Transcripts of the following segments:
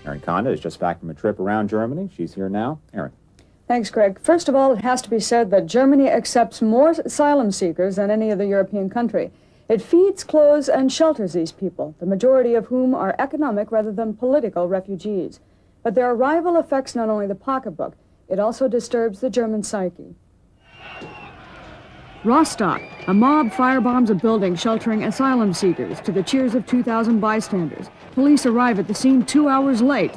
Erin Condit is just back from a trip around Germany. She's here now. Erin. Thanks, Greg. First of all, it has to be said that Germany accepts more asylum seekers than any other European country. It feeds, clothes, and shelters these people, the majority of whom are economic rather than political refugees. But their arrival affects not only the pocketbook, it also disturbs the German psyche. Rostock, a mob firebombs a building sheltering asylum seekers to the cheers of 2,000 bystanders. Police arrive at the scene 2 hours late.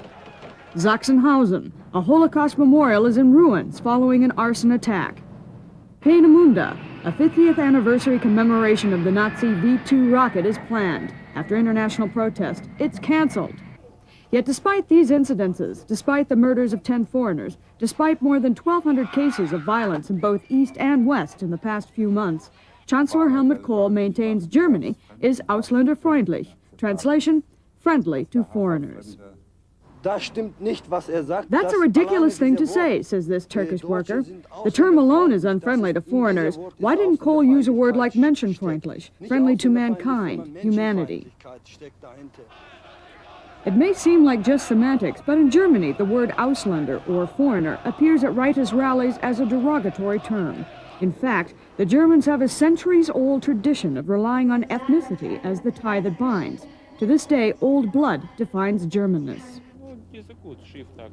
Sachsenhausen, a Holocaust memorial is in ruins following an arson attack. Peenemünde, a 50th anniversary commemoration of the Nazi V-2 rocket is planned. After international protest, it's canceled. Yet despite these incidences, despite the murders of 10 foreigners, despite more than 1,200 cases of violence in both East and West in the past few months, Chancellor Helmut Kohl maintains Germany is ausländerfreundlich. Translation, friendly to foreigners. That's a ridiculous thing to say, says this Turkish worker. The term alone is unfriendly to foreigners. Why didn't Kohl use a word like menschenfreundlich, friendly to mankind, humanity? It may seem like just semantics, but in Germany, the word Ausländer, or foreigner, appears at rightist rallies as a derogatory term. In fact, the Germans have a centuries-old tradition of relying on ethnicity as the tie that binds. To this day, old blood defines Germanness.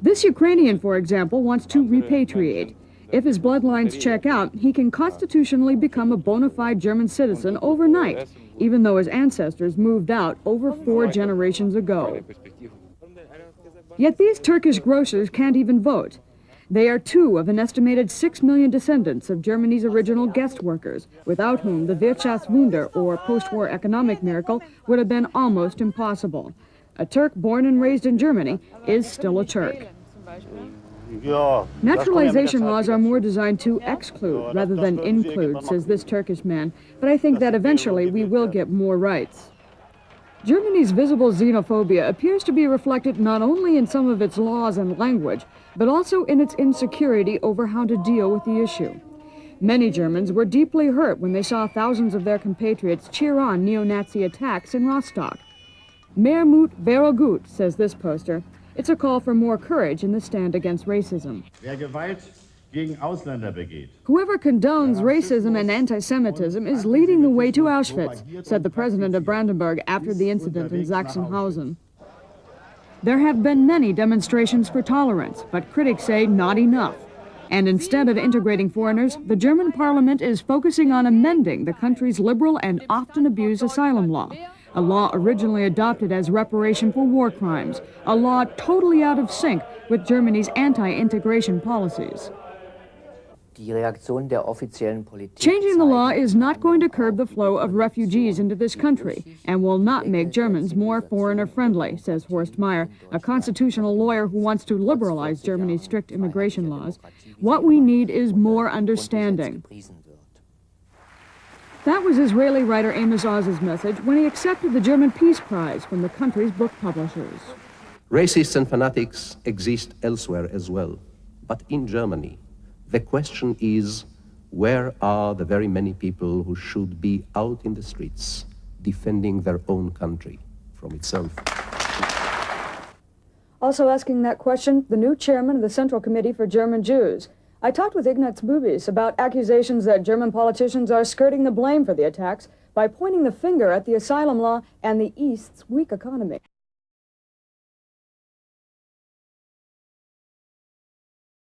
This Ukrainian, for example, wants to repatriate. If his bloodlines check out, he can constitutionally become a bona fide German citizen overnight, even though his ancestors moved out over 4 generations ago. Yet these Turkish grocers can't even vote. They are 2 of an estimated 6 million descendants of Germany's original guest workers, without whom the Wirtschaftswunder, or post-war economic miracle, would have been almost impossible. A Turk born and raised in Germany is still a Turk. Naturalization laws are more designed to exclude rather than include, says this Turkish man, but I think that eventually we will get more rights. Germany's visible xenophobia appears to be reflected not only in some of its laws and language, but also in its insecurity over how to deal with the issue. Many Germans were deeply hurt when they saw thousands of their compatriots cheer on neo-Nazi attacks in Rostock. Mehr Mut wäre gut, says this poster. It's a call for more courage in the stand against racism. Whoever condones racism and anti-Semitism is leading the way to Auschwitz, said the president of Brandenburg after the incident in Sachsenhausen. There have been many demonstrations for tolerance, but critics say not enough. And instead of integrating foreigners, the German parliament is focusing on amending the country's liberal and often abused asylum law. A law originally adopted as reparation for war crimes, a law totally out of sync with Germany's anti-integration policies. Changing the law is not going to curb the flow of refugees into this country and will not make Germans more foreigner-friendly, says Horst Meyer, a constitutional lawyer who wants to liberalize Germany's strict immigration laws. What we need is more understanding. That was Israeli writer Amos Oz's message when he accepted the German Peace Prize from the country's book publishers. Racists and fanatics exist elsewhere as well, but in Germany, the question is, where are the very many people who should be out in the streets defending their own country from itself? Also asking that question, the new chairman of the Central Committee for German Jews. I talked with Ignaz Bubis about accusations that German politicians are skirting the blame for the attacks by pointing the finger at the asylum law and the East's weak economy.